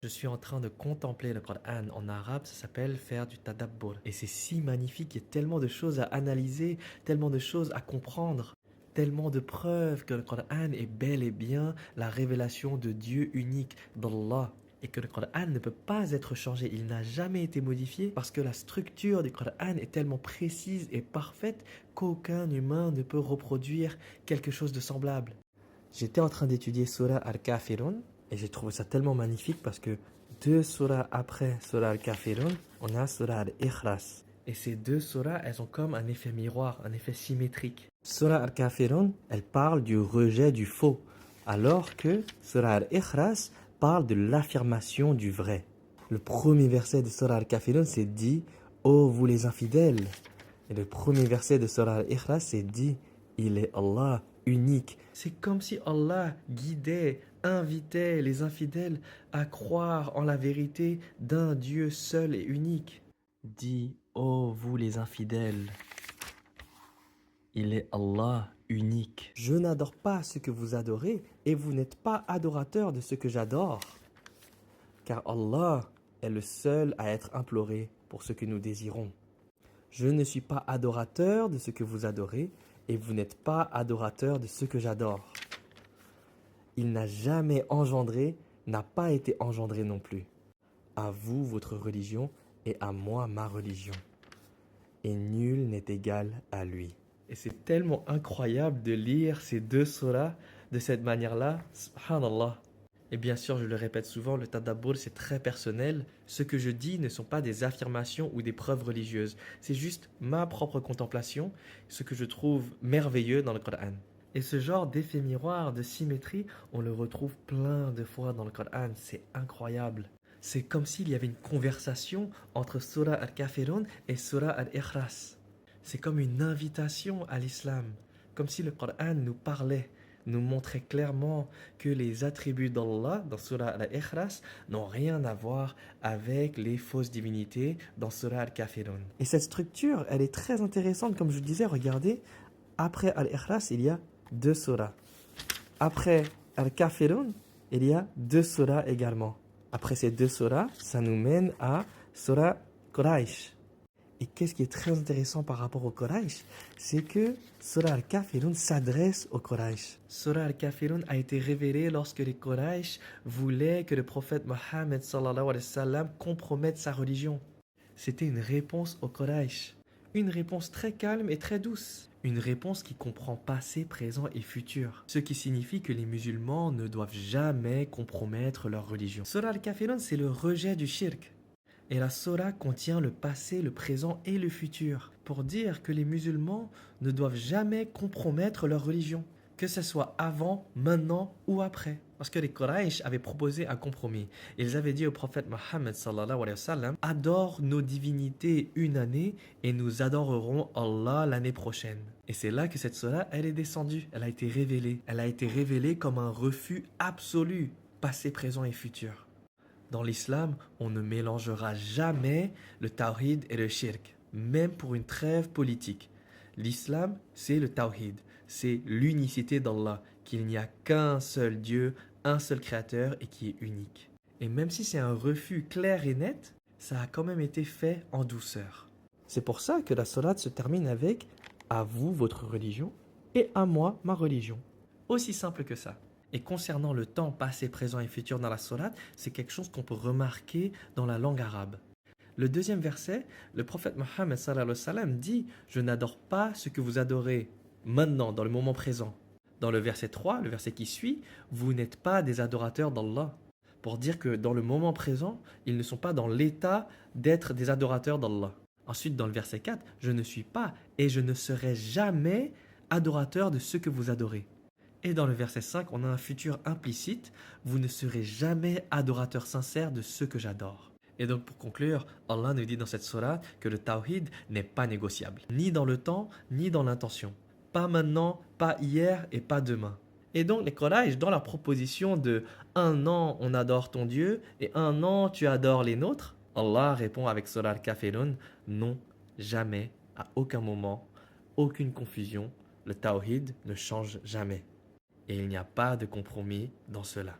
Je suis en train de contempler le Coran. En arabe, ça s'appelle faire du tadabbur. Et c'est si magnifique, il y a tellement de choses à analyser, tellement de choses à comprendre, tellement de preuves que le Coran est bel et bien la révélation de Dieu unique, d'Allah. Et que le Coran ne peut pas être changé, il n'a jamais été modifié parce que la structure du Coran est tellement précise et parfaite qu'aucun humain ne peut reproduire quelque chose de semblable. J'étais en train d'étudier Surah Al-Kafirun et j'ai trouvé ça tellement magnifique parce que deux surahs après Surah Al-Kafirun, on a Surah Al-Ikhlas. Et ces deux surahs, elles ont comme un effet miroir, un effet symétrique. Surah Al-Kafirun, elle parle du rejet du faux, alors que Surah Al-Ikhlas parle de l'affirmation du vrai. Le premier verset de Surah Al-Kafirun, c'est dit « Ô vous les infidèles ». Et le premier verset de Surah Al-Ikhlas, c'est dit « Il est Allah unique ». C'est comme si Allah guidait, invitait les infidèles à croire en la vérité d'un Dieu seul et unique. Dis, ô vous les infidèles, il est Allah unique. Je n'adore pas ce que vous adorez et vous n'êtes pas adorateurs de ce que j'adore. Car Allah est le seul à être imploré pour ce que nous désirons. Je ne suis pas adorateur de ce que vous adorez et vous n'êtes pas adorateur de ce que j'adore. Il n'a jamais engendré, n'a pas été engendré non plus. À vous votre religion et à moi ma religion. Et nul n'est égal à lui. Et c'est tellement incroyable de lire ces deux surahs de cette manière-là. Subhanallah. Et bien sûr, je le répète souvent, le tadabbur c'est très personnel. Ce que je dis ne sont pas des affirmations ou des preuves religieuses. C'est juste ma propre contemplation, ce que je trouve merveilleux dans le Coran. Et ce genre d'effet miroir, de symétrie, on le retrouve plein de fois dans le Coran. C'est incroyable. C'est comme s'il y avait une conversation entre Surah Al-Kafirun et Surah Al-Ikhlas. C'est comme une invitation à l'islam. Comme si le Coran nous parlait, nous montrait clairement que les attributs d'Allah dans Surah Al-Ikhlas n'ont rien à voir avec les fausses divinités dans Surah Al-Kafirun. Et cette structure, elle est très intéressante. Comme je disais, regardez, après Al-Ikhlas, il y a deux surahs. Après Al-Kafirun, il y a deux surahs également. Après ces deux surahs, ça nous mène à Surah Quraysh. Et qu'est-ce qui est très intéressant par rapport au Quraysh, c'est que Surah Al-Kafirun s'adresse au Quraysh. Surah Al-Kafirun a été révélée lorsque les Quraysh voulaient que le prophète Mohammed sallallahu alayhi wa sallam compromette sa religion. C'était une réponse au Quraysh. Une réponse très calme et très douce. Une réponse qui comprend passé, présent et futur. Ce qui signifie que les musulmans ne doivent jamais compromettre leur religion. Surah Al-Kafirun, c'est le rejet du shirk. Et la Surah contient le passé, le présent et le futur. Pour dire que les musulmans ne doivent jamais compromettre leur religion. Que ce soit avant, maintenant ou après. Parce que les Quraysh avaient proposé un compromis. Ils avaient dit au prophète Mohammed sallallahu alayhi wa sallam, adore nos divinités une année et nous adorerons Allah l'année prochaine. Et c'est là que cette surah, elle est descendue. Elle a été révélée. Elle a été révélée comme un refus absolu, passé, présent et futur. Dans l'islam, on ne mélangera jamais le tawhid et le shirk, même pour une trêve politique. L'islam, c'est le tawhid, c'est l'unicité d'Allah, qu'il n'y a qu'un seul Dieu, un seul créateur et qui est unique. Et même si c'est un refus clair et net, ça a quand même été fait en douceur. C'est pour ça que la sourate se termine avec « À vous votre religion et à moi ma religion ». Aussi simple que ça. Et concernant le temps passé, présent et futur dans la sourate, c'est quelque chose qu'on peut remarquer dans la langue arabe. Le deuxième verset, le prophète Mohammed sallallahu alayhi wa sallam dit « Je n'adore pas ce que vous adorez maintenant, dans le moment présent ». Dans le verset 3, le verset qui suit, « Vous n'êtes pas des adorateurs d'Allah ». Pour dire que dans le moment présent, ils ne sont pas dans l'état d'être des adorateurs d'Allah. Ensuite, dans le verset 4, « Je ne suis pas et je ne serai jamais adorateur de ce que vous adorez ». Et dans le verset 5, on a un futur implicite, vous ne serez jamais adorateur sincère de ce que j'adore. Et donc pour conclure, Allah nous dit dans cette surah que le tawhid n'est pas négociable, ni dans le temps, ni dans l'intention. Pas maintenant, pas hier et pas demain. Et donc les Quraysh, dans leur proposition de un an on adore ton Dieu et un an tu adores les nôtres, Allah répond avec surah Al-Kafirun, non, jamais, à aucun moment, aucune confusion, le tawhid ne change jamais. Et il n'y a pas de compromis dans cela.